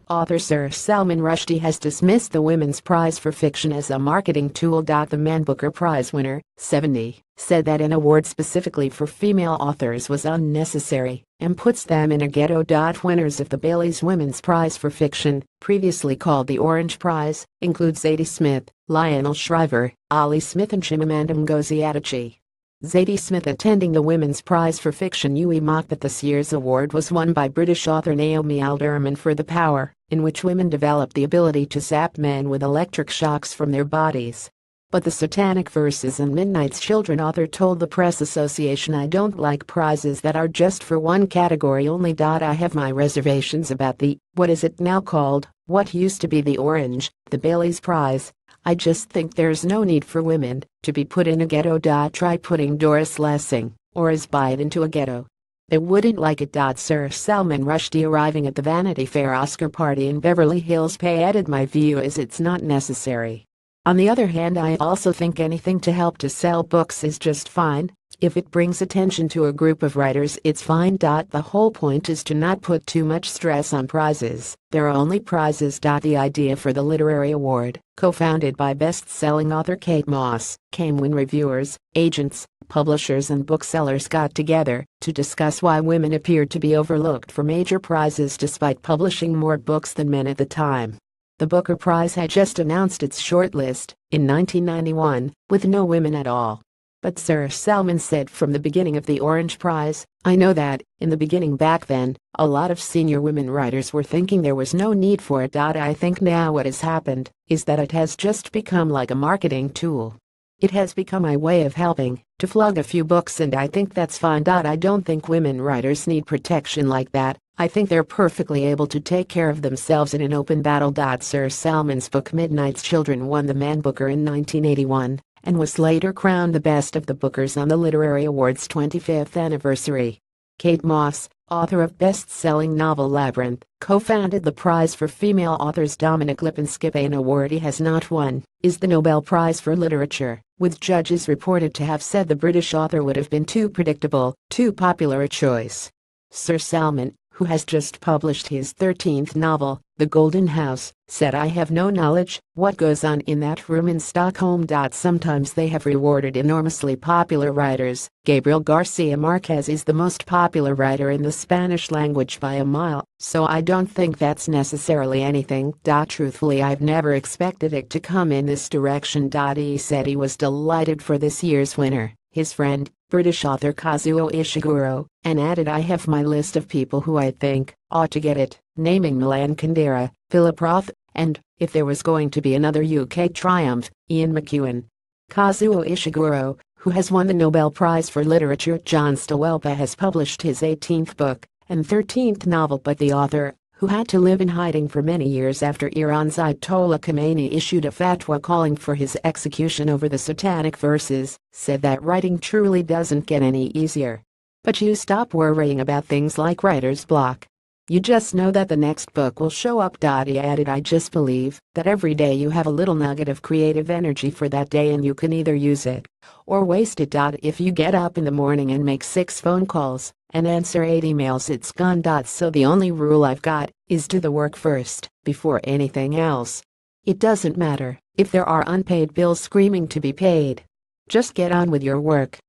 Author Sir Salman Rushdie has dismissed the Women's Prize for Fiction as a marketing tool. The Man Booker Prize winner, 70, said that an award specifically for female authors was unnecessary and puts them in a ghetto. Winners of the Bailey's Women's Prize for Fiction, previously called the Orange Prize, include Zadie Smith, Lionel Shriver, Ali Smith and Chimamanda Ngozi Adichie. Zadie Smith, attending the Women's Prize for Fiction, mocked that this year's award was won by British author Naomi Alderman for The Power, in which women develop the ability to zap men with electric shocks from their bodies. But the Satanic Verses and Midnight's Children author told the Press Association, "I don't like prizes that are just for one category only. I have my reservations about the, what is it now called, what used to be the Orange, the Bailey's Prize. I just think there's no need for women to be put in a ghetto. Try putting Doris Lessing or Isbite into a ghetto. They wouldn't like it." Sir Salman Rushdie, arriving at the Vanity Fair Oscar party in Beverly Hills, added, "My view is it's not necessary. On the other hand, I also think anything to help to sell books is just fine. If it brings attention to a group of writers, it's fine. The whole point is to not put too much stress on prizes. There are only prizes." The idea for the literary award, co-founded by best-selling author Kate Moss, came when reviewers, agents, publishers and booksellers got together to discuss why women appeared to be overlooked for major prizes despite publishing more books than men at the time. The Booker Prize had just announced its shortlist in 1991, with no women at all. But Sir Salman said, "From the beginning of the Orange Prize, I know that, in the beginning back then, a lot of senior women writers were thinking there was no need for it. I think now what has happened is that it has just become like a marketing tool. It has become my way of helping to flog a few books, and I think that's fine. I don't think women writers need protection like that. I think they're perfectly able to take care of themselves in an open battle." Sir Salman's book Midnight's Children won the Man Booker in 1981 and was later crowned the best of the Bookers on the Literary Awards' 25th anniversary. Kate Moss, author of best-selling novel Labyrinth, co-founded the Prize for Female Authors. Dominic Lipinskip, an award he has not won, is the Nobel Prize for Literature, with judges reported to have said the British author would have been too predictable, too popular a choice. Sir Salman, who has just published his 13th novel, The Golden House, said, "I have no knowledge what goes on in that room in Stockholm. Sometimes they have rewarded enormously popular writers. Gabriel Garcia Marquez is the most popular writer in the Spanish language by a mile, so I don't think that's necessarily anything. Truthfully, I've never expected it to come in this direction." He said he was delighted for this year's winner, his friend, British author Kazuo Ishiguro, and added, "I have my list of people who I think ought to get it," naming Milan Kundera, Philip Roth, and, if there was going to be another UK triumph, Ian McEwan. Kazuo Ishiguro, who has won the Nobel Prize for Literature. John Stowelpa has published his 18th book and 13th novel, but the author, who had to live in hiding for many years after Iran's Ayatollah Khomeini issued a fatwa calling for his execution over the Satanic Verses, said that writing truly doesn't get any easier. But you stop worrying about things like writer's block. You just know that the next book will show up. He added, "I just believe that every day you have a little nugget of creative energy for that day, and you can either use it or waste it. If you get up in the morning and make 6 phone calls and answer 8 emails, it's gone. So the only rule I've got is do the work first, before anything else. It doesn't matter if there are unpaid bills screaming to be paid. Just get on with your work."